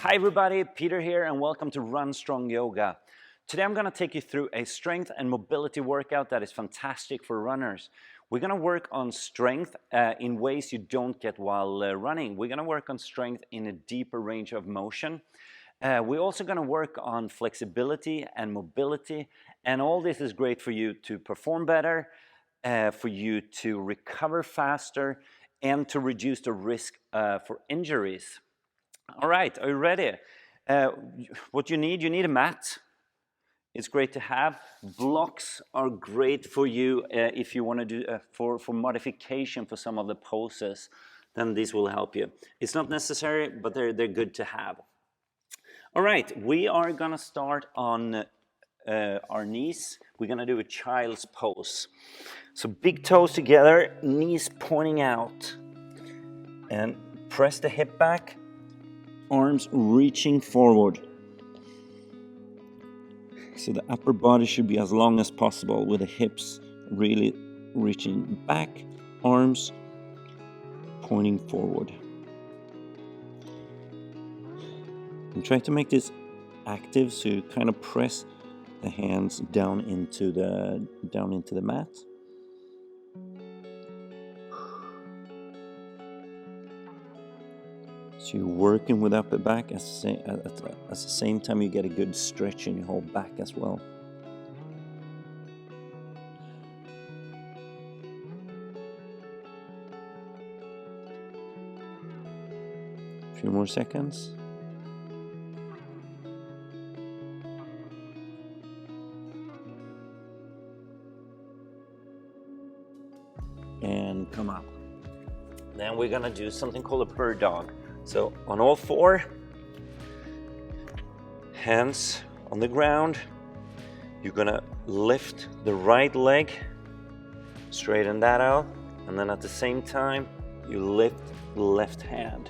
Hi everybody, Peter here and welcome to Run Strong Yoga. Today I'm going to take you through a strength and mobility workout that is fantastic for runners. We're going to work on strength in ways you don't get while running. We're going to work on strength in a deeper range of motion. We're also going to work on flexibility and mobility, and all this is great for you to perform better, for you to recover faster, and to reduce the risk for injuries. All right, are you ready? What you need a mat. It's great to have. Blocks are great for you if you want to do for modification for some of the poses. Then these will help you. It's not necessary, but they're good to have. All right, we are gonna start on our knees. We're gonna do a child's pose. So big toes together, knees pointing out, and press the hip back. Arms reaching forward. So the upper body should be as long as possible with the hips really reaching back, arms pointing forward. And try to make this active, so you kind of press the hands down into the mat. So you're working with upper back at the same time you get a good stretch in your whole back as well. A few more seconds. And come up. Then we're gonna do something called a bird dog. So on all four, hands on the ground, you're gonna lift the right leg, straighten that out, and then at the same time, you lift the left hand.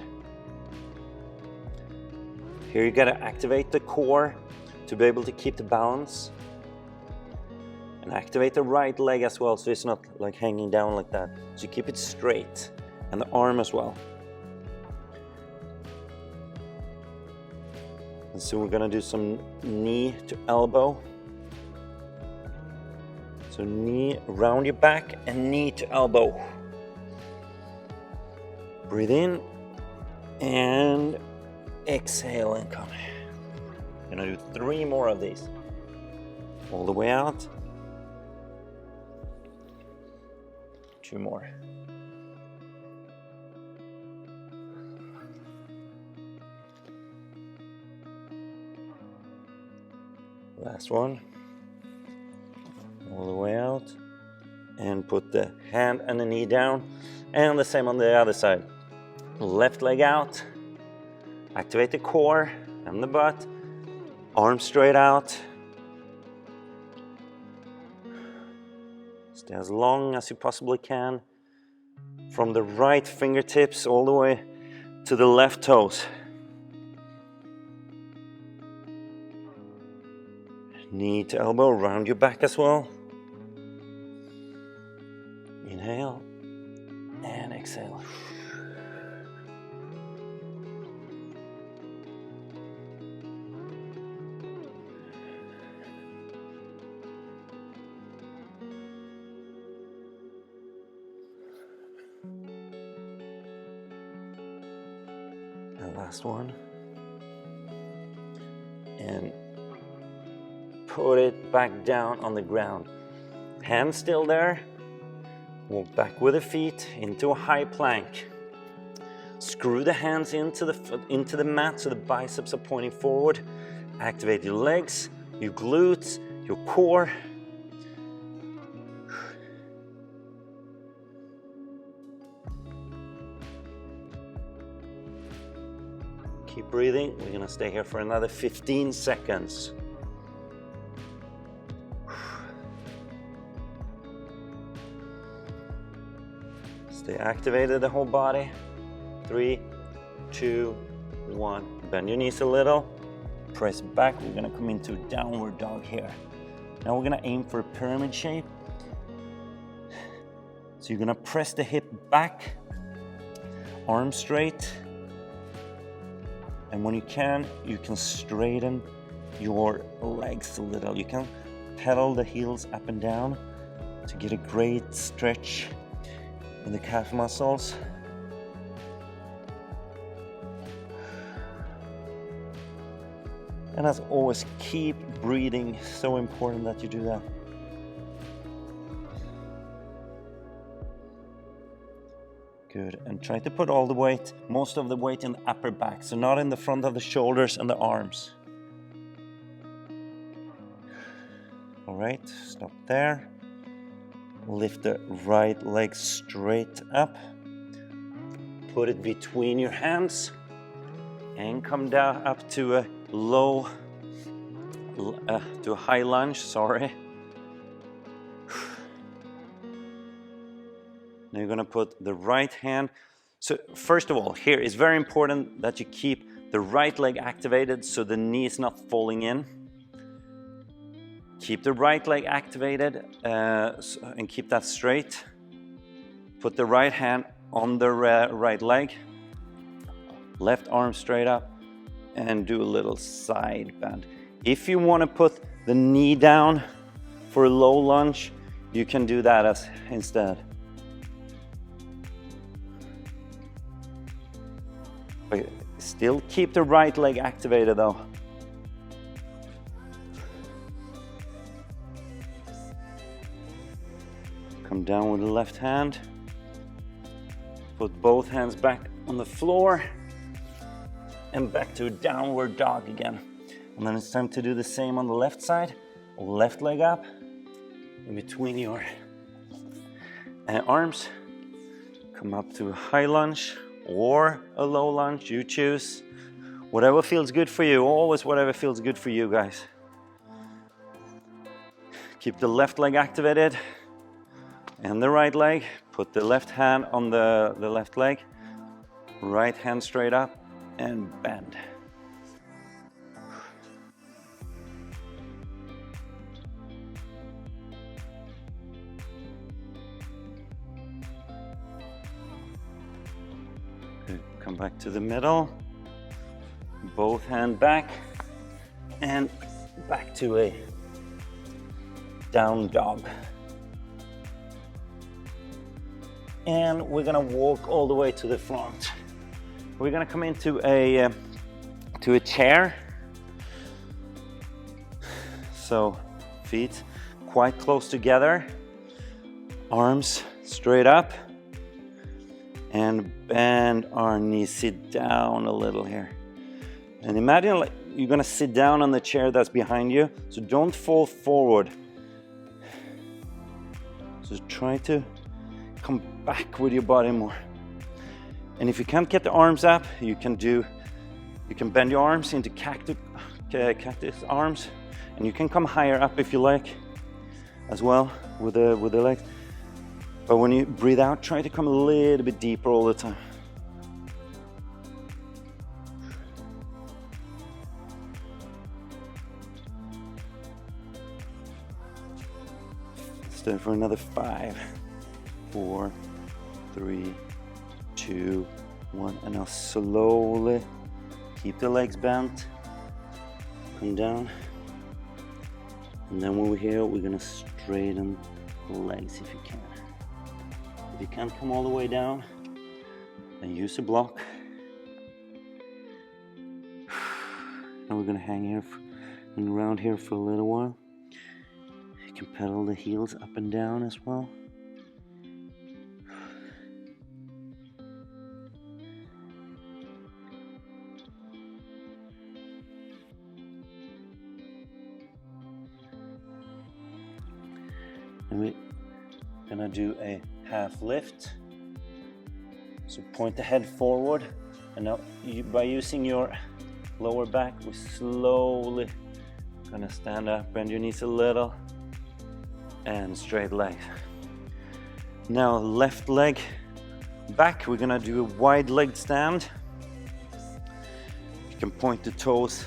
Here you gotta activate the core to be able to keep the balance, and activate the right leg as well, so it's not like hanging down like that. So you keep it straight, and the arm as well. And so we're gonna do some knee to elbow. So knee around your back and knee to elbow. Breathe in and exhale and come. I'm gonna do 3 more of these. All the way out. 2 more. Last one. All the way out. And put the hand and the knee down. And the same on the other side. Left leg out. Activate the core and the butt. Arms straight out. Stay as long as you possibly can. From the right fingertips all the way to the left toes. Knee to elbow around your back as well. Inhale and exhale. And last one. And put it back down on the ground. Hands still there. Walk back with the feet into a high plank. Screw the hands into the mat so the biceps are pointing forward. Activate your legs, your glutes, your core. Keep breathing. We're gonna stay here for another 15 seconds. Stay activated, the whole body. 3, 2, 1. Bend your knees a little. Press back. We're gonna come into downward dog here. Now we're gonna aim for a pyramid shape. So you're gonna press the hip back, arm straight, And when you can straighten your legs a little. You can pedal the heels up and down to get a great stretch in the calf muscles. And as always, keep breathing. So important that you do that. Good, and try to put all the weight, most of the weight in the upper back, so not in the front of the shoulders and the arms. All right, stop there. Lift the right leg straight up. Put it between your hands and come down up to a to a high lunge, sorry. Now you're gonna put the right hand. So first of all, here it's very important that you keep the right leg activated so the knee is not falling in. Keep the right leg activated and keep that straight. Put the right hand on the right leg. Left arm straight up and do a little side bend. If you want to put the knee down for a low lunge, you can do that instead. But still keep the right leg activated though. Come down with the left hand. Put both hands back on the floor and back to a downward dog again. And then it's time to do the same on the left side. Left leg up in between your arms. Come up to a high lunge or a low lunge, you choose. Whatever feels good for you, always whatever feels good for you guys. Keep the left leg activated and the right leg. Put the left hand on the left leg, right hand straight up and bend. Good. Come back to the middle, both hand back and back to a down dog. And we're gonna walk all the way to the front. We're gonna come into a chair. So feet quite close together, arms straight up, and bend our knees. Sit down a little here. And imagine like you're gonna sit down on the chair that's behind you, so don't fall forward. So try to come back with your body more. And if you can't get the arms up, you can bend your arms into cactus arms, and you can come higher up if you like as well with the legs. But when you breathe out, try to come a little bit deeper all the time. Stay for another 5, 4, 3, 2, 1, and now slowly keep the legs bent, come down, and then when we're here, we're gonna straighten the legs if you can. If you can't come all the way down, then use a block. And we're gonna hang here and around here for a little while. You can pedal the heels up and down as well. And we're gonna do a half lift. So point the head forward, and now by using your lower back, we're slowly gonna stand up, bend your knees a little, and straight leg. Now left leg back, we're gonna do a wide leg stand. You can point the toes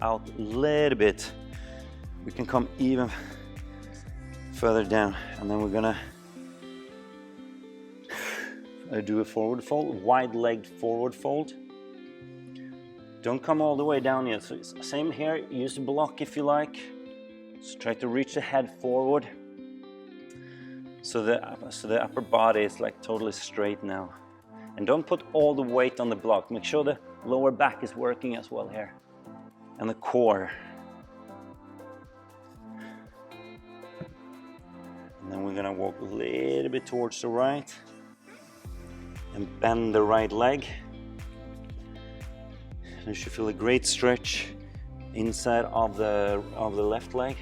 out a little bit. We can come even further down, and then we're gonna do a forward fold, wide legged forward fold. Don't come all the way down yet. So it's same here, use a block if you like. So try to reach the head forward. So the upper body is like totally straight now. And don't put all the weight on the block. Make sure the lower back is working as well here. And the core. And then we're gonna walk a little bit towards the right and bend the right leg. And you should feel a great stretch inside of the left leg.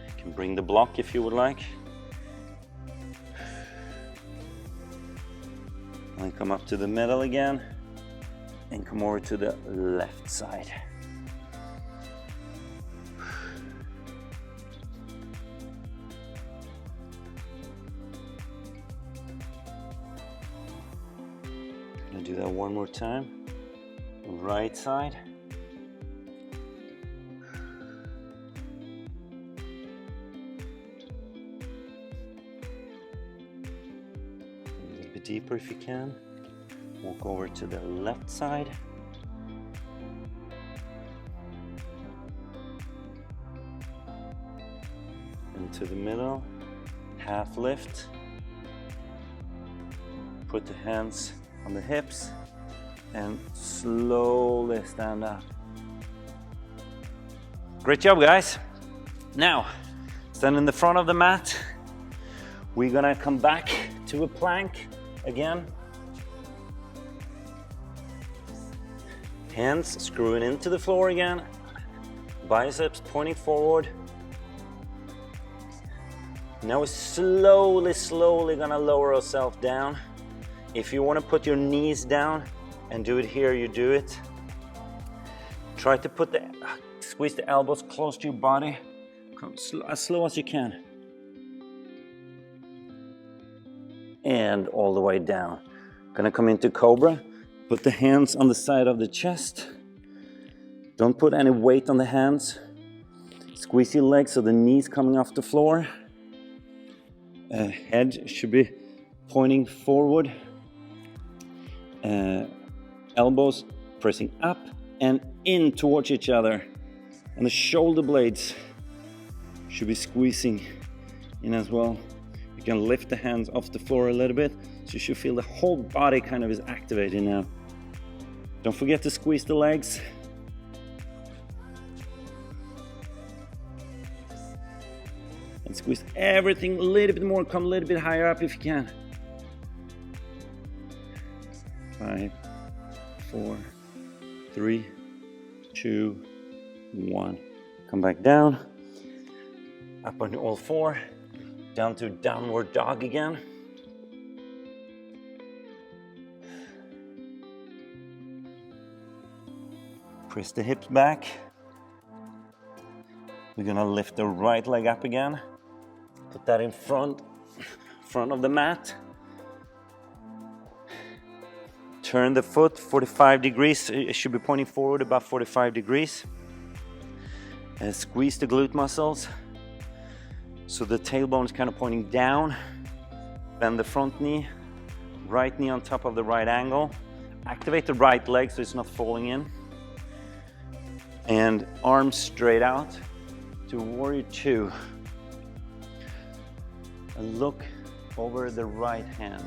You can bring the block if you would like. And come up to the middle again and come over to the left side. Gonna do that one more time. Right side. A little bit deeper if you can. Walk over to the left side. Into the middle. Half lift. Put the hands on the hips and slowly stand up. Great job, guys. Now, stand in the front of the mat. We're gonna come back to a plank again. Hands screwing into the floor again. Biceps pointing forward. Now we're slowly gonna lower ourselves down. If you want to put your knees down and do it here, you do it. Try to squeeze the elbows close to your body. Come as slow as you can. And all the way down. Gonna come into Cobra. Put the hands on the side of the chest. Don't put any weight on the hands. Squeeze your legs so the knees coming off the floor. Head should be pointing forward. Elbows pressing up and in towards each other, and the shoulder blades should be squeezing in as well. You can lift the hands off the floor a little bit, so you should feel the whole body kind of is activated now. Don't forget to squeeze the legs. And squeeze everything a little bit more, come a little bit higher up if you can. 5, 4, 3, 2, 1. Come back down. Up on all four. Down to downward dog again. Press the hips back. We're gonna lift the right leg up again. Put that in front of the mat. Turn the foot 45 degrees. It should be pointing forward about 45 degrees. And squeeze the glute muscles. So the tailbone is kind of pointing down. Bend the front knee. Right knee on top of the right angle. Activate the right leg so it's not falling in. And arms straight out to Warrior 2. And look over the right hand.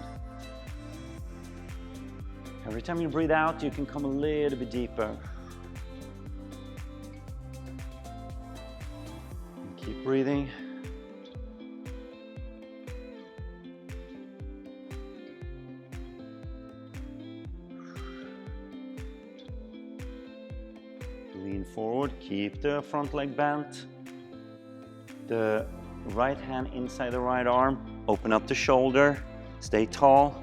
Every time you breathe out, you can come a little bit deeper. And keep breathing. Lean forward, keep the front leg bent. The right hand inside the right arm. Open up the shoulder, stay tall.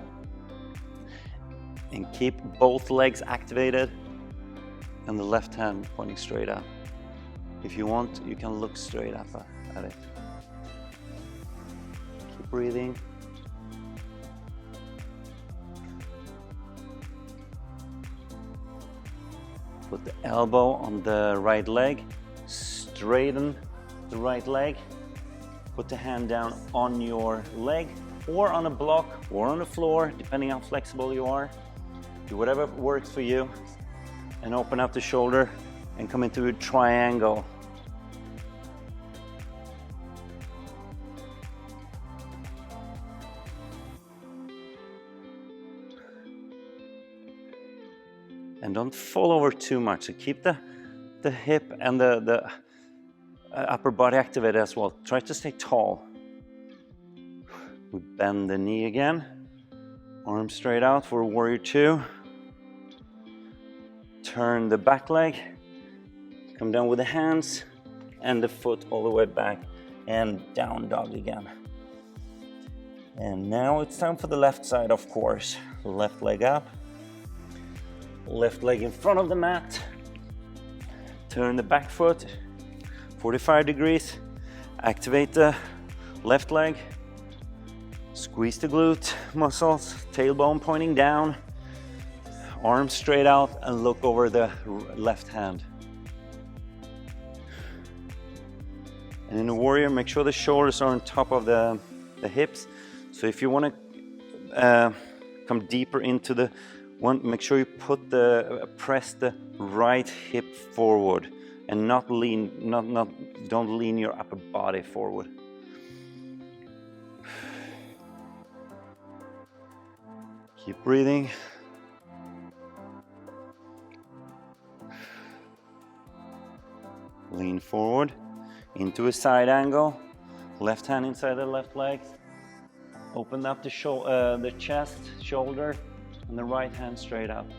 And keep both legs activated and the left hand pointing straight up. If you want, you can look straight up at it. Keep breathing. Put the elbow on the right leg, straighten the right leg, put the hand down on your leg or on a block or on the floor, depending how flexible you are. Do whatever works for you and open up the shoulder and come into a triangle. And don't fall over too much, so keep the hip and the upper body activated as well. Try to stay tall. We bend the knee again, arms straight out for warrior two. Turn the back leg, come down with the hands and the foot all the way back and down dog again. And now it's time for the left side, of course. Left leg up, left leg in front of the mat. Turn the back foot 45 degrees, activate the left leg, squeeze the glute muscles, tailbone pointing down, arms straight out and look over the left hand. And in the warrior, make sure the shoulders are on top of the hips. So if you want to come deeper into the one, make sure you press the right hip forward and don't lean your upper body forward. Keep breathing. Lean forward into a side angle. Left hand inside the left leg. Open up the chest, shoulder, and the right hand straight up.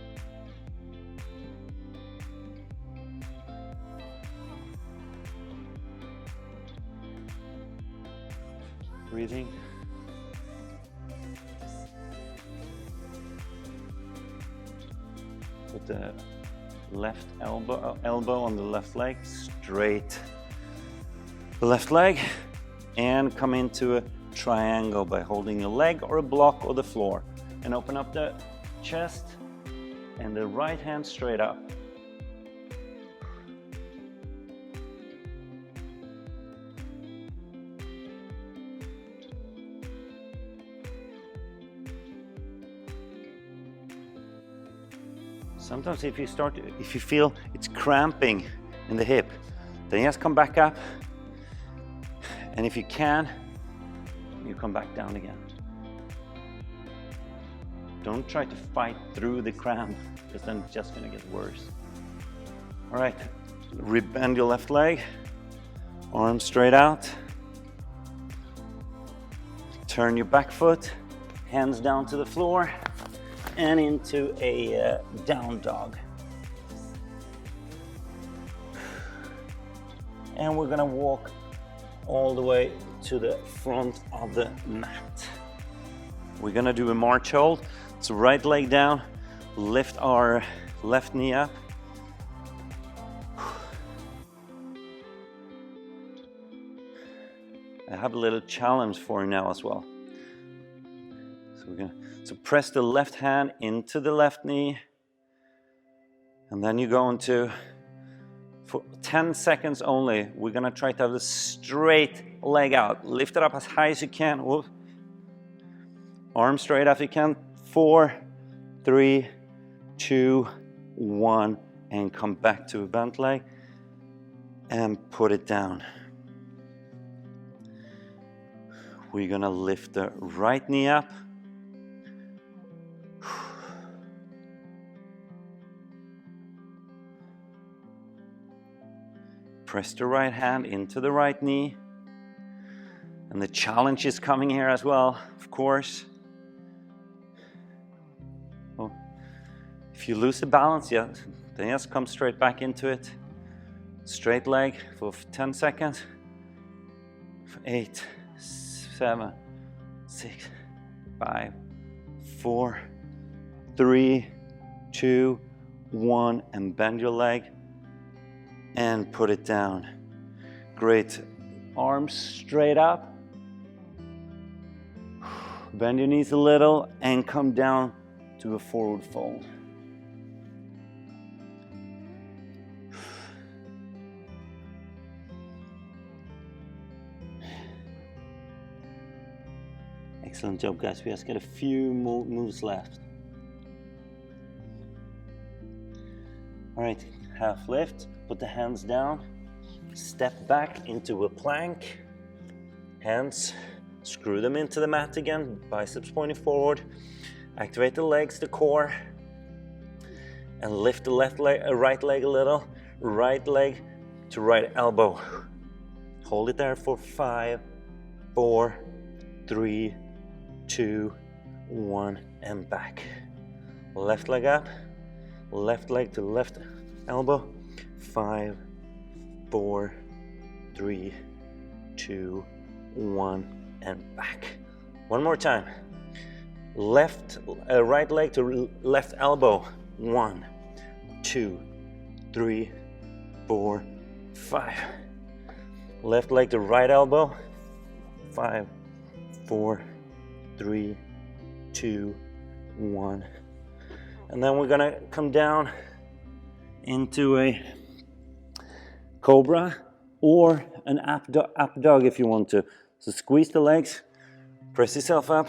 Breathing. Put the left elbow on the left leg, straight the left leg, and come into a triangle by holding a leg or a block or the floor. And open up the chest and the right hand straight up. Sometimes if you feel it's cramping in the hip, then just come back up. And if you can, you come back down again. Don't try to fight through the cramp, because then it's just going to get worse. All right, bend your left leg, arms straight out. Turn your back foot, hands down to the floor, and into a down dog. And we're gonna walk all the way to the front of the mat. We're gonna do a march hold. So right leg down, lift our left knee up. I have a little challenge for you now as well. So press the left hand into the left knee, and then you go into, for 10 seconds only, we're gonna try to have the straight leg out. Lift it up as high as you can. Whoop. Arm straight up if you can. 4, 3, 2, 1, and come back to a bent leg and put it down. We're gonna lift the right knee up. Press the right hand into the right knee. And the challenge is coming here as well, of course. Oh. If you lose the balance, then just come straight back into it. Straight leg for 10 seconds. 8, 7, 6, 5, 4, 3, 2, 1, and bend your leg and put it down. Great. Arms straight up. Bend your knees a little and come down to a forward fold. Excellent job, guys. We just got a few more moves left. All right, half lift, put the hands down, step back into a plank, hands, screw them into the mat again, biceps pointing forward, activate the legs, the core, and lift the left leg, right leg a little, right leg to right elbow. Hold it there for 5, 4, 3, 2, 1, and back. Left leg up, left leg to left elbow. 5, 4, 3, 2, 1, and back. One more time. Right leg to left elbow. 1, 2, 3, 4, 5. Left leg to right elbow. 5, 4, 3, 2, 1. And then we're gonna come down into a cobra or an up dog if you want to. So squeeze the legs, press yourself up,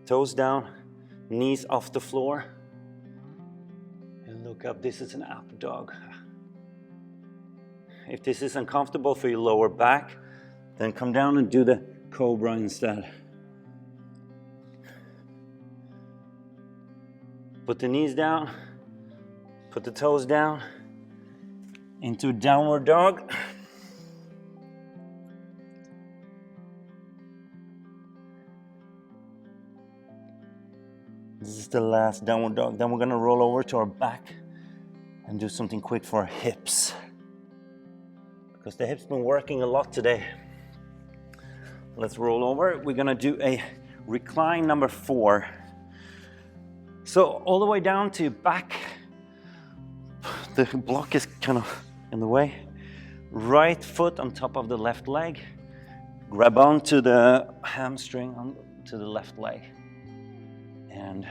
toes down, knees off the floor, and look up. This is an up dog. If this is uncomfortable for your lower back, then come down and do the cobra instead. Put the knees down, put the toes down, into downward dog. This is the last downward dog. Then we're gonna roll over to our back and do something quick for our hips, because the hips been working a lot today. Let's roll over. We're gonna do a recline number 4. So all the way down to back. The block is kind of in the way. Right foot on top of the left leg. Grab onto the hamstring onto the left leg. And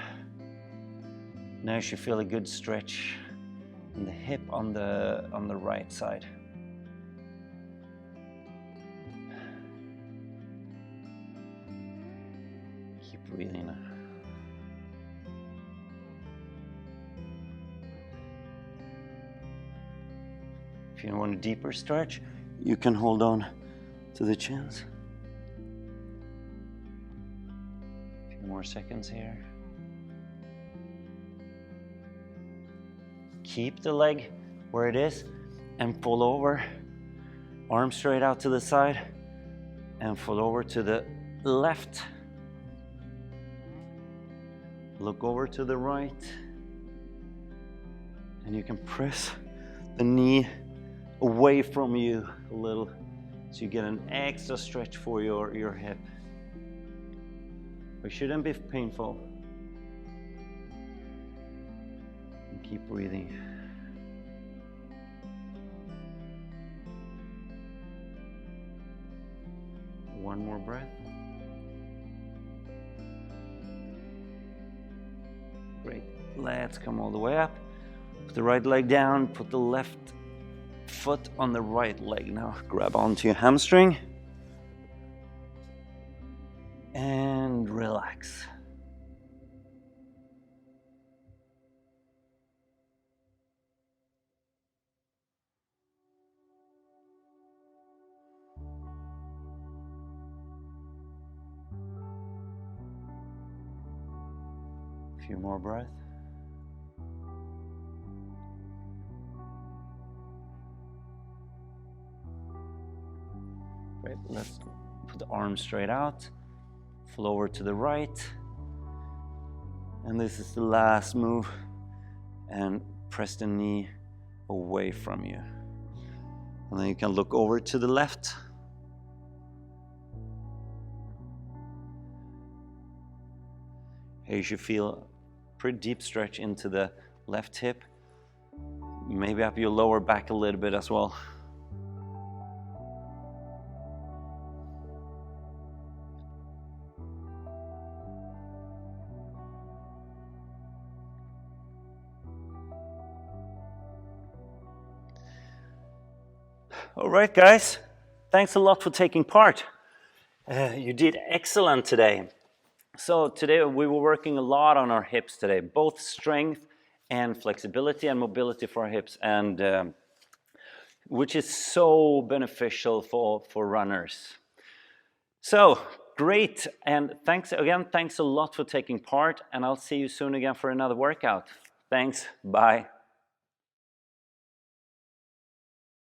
now you should feel a good stretch in the hip on the right side. Keep breathing. If you want a deeper stretch, you can hold on to the chins. A few more seconds here. Keep the leg where it is and fall over. Arm straight out to the side and fall over to the left. Look over to the right. And you can press the knee away from you a little, so you get an extra stretch for your hip. It shouldn't be painful. And keep breathing. One more breath. Great. Let's come all the way up. Put the right leg down, put the left foot on the right leg. Now grab onto your hamstring and relax. A few more breaths. Great, let's put the arms straight out, fall over to the right, and this is the last move, and press the knee away from you. And then you can look over to the left. Here you should feel a pretty deep stretch into the left hip, maybe up your lower back a little bit as well. All right, guys, thanks a lot for taking part. You did excellent today. So today we were working a lot on our hips today, both strength and flexibility and mobility for our hips, and which is so beneficial for runners. So great, and thanks a lot for taking part, and I'll see you soon again for another workout. Thanks, bye.